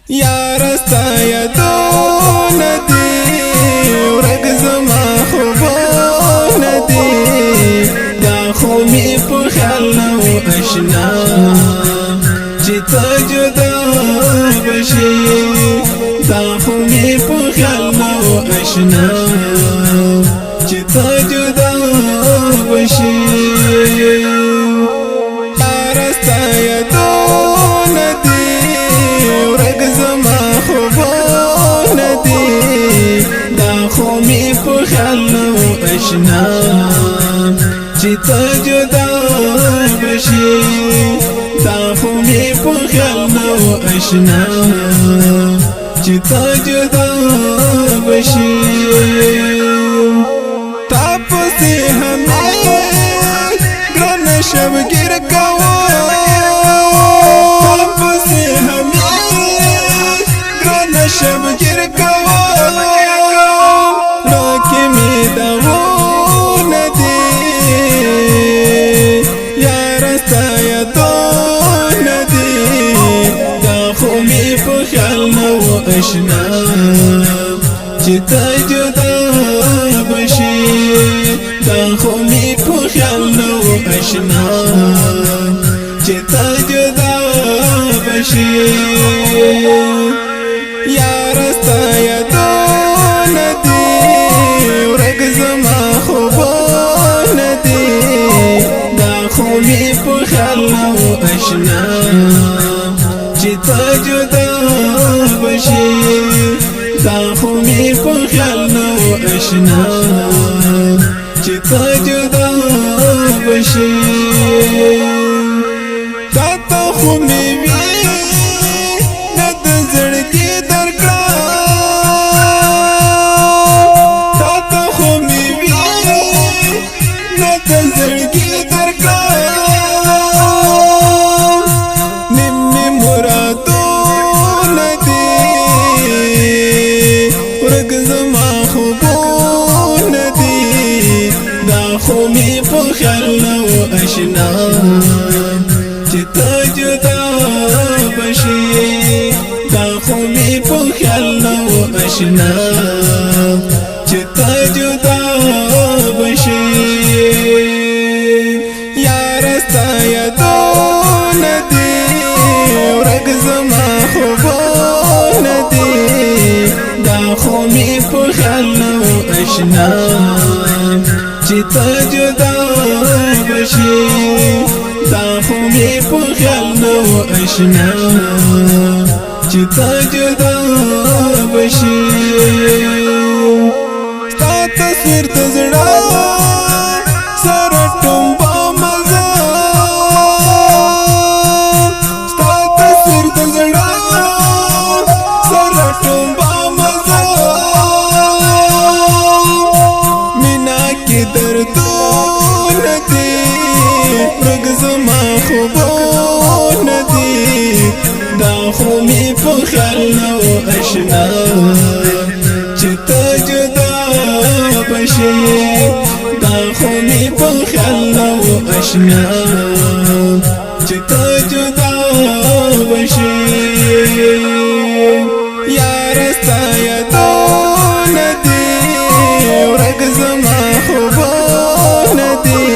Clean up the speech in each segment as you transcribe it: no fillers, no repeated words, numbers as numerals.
یار ستا یادونه دي ورک زما خوبونه دي دا خو مې په خیال نه و اشنا چې ته جدا بشي دا خو مې په خیال نه و اشنا چې ته جدا بشي یار ستا یادونه دي ورک زما خوبونه دي دا خو مې په خیال نه و اشنا چې ته جدا بشي دا خو مې په خیال نه و اشنا چې ته جدا بشي تا پسې همې ګرانه شبګیر کوه تا پسې همې ګرانه شبګیر کوه راکې مې دغونه دي یاره ستا یادونه دي دا خو مې په خیال نه و اشنا چې ته جدا بشي دا خو مې په خیال نه و اشنا چې ته جدا بشي یار ستا یادونه دي ورک زما خوبونه دي دا خو مې په خیال نه و اشنا چې ته جدا بشي دا خو مې په خیال نه و اشنا چې ته جدا بشي تا ته خو مې وي نه د زړګي درکړه تا ته خو مې وي نه د زړګي درکړه نیمې مرادونه دي ورک زما خوبونه دي دا خو مې په خیال نه و اشنا چې ته جدا بشي دا خو مې په خیال نه و اشنا چې ته جدا بشي یار ستا یادونه دي ورک زما خوبونه دي دا خو مې په خیال نه و اشنا چې ته جدا بشي دا خو مې په خیال نه و اشنا چې ته جدا بشي ستا تصویر د زړه سره ټومبه مزه ستا تصویر د زړه سره ټومبه مزه مینا کې دردونه دي ورک زما خوبونه دي دا خو مې په خیال نه و اشنا چې ته جدا بشي دا خو مې په خیال نه و اشنا چې ته جدا بشي یار ستا یادونه دي ورک زما خوبونه دي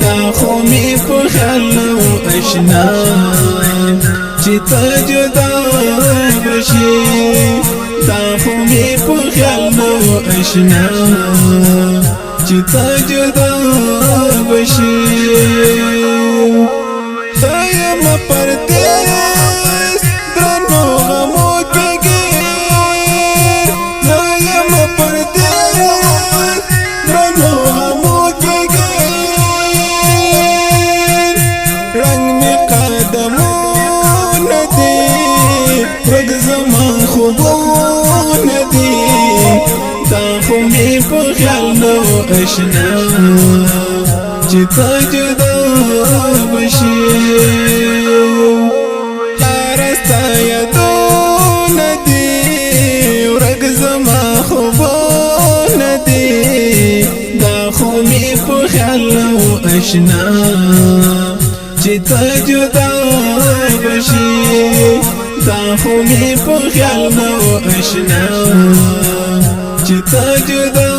دا خو مې په خیال نه و اشنا چې ته جدا بشي دا خو مې په خیال نه و اشنا چې ته جدا بشي ته یم پردیس درنو غمو کې ګیر ته یم پردیس درنو غمو کې ګیر رنگ می قدمونه دي ورک زما خوبونه دي دا خو مې په خیال نه و اشنا چې ته جدا بشي یار ستا یادونه دي ورک زما خوبونه دي دا خو مې په خیال نه و اشنا چې ته جدا بشي تا خو می په خیال نو آشنا چې تا جدا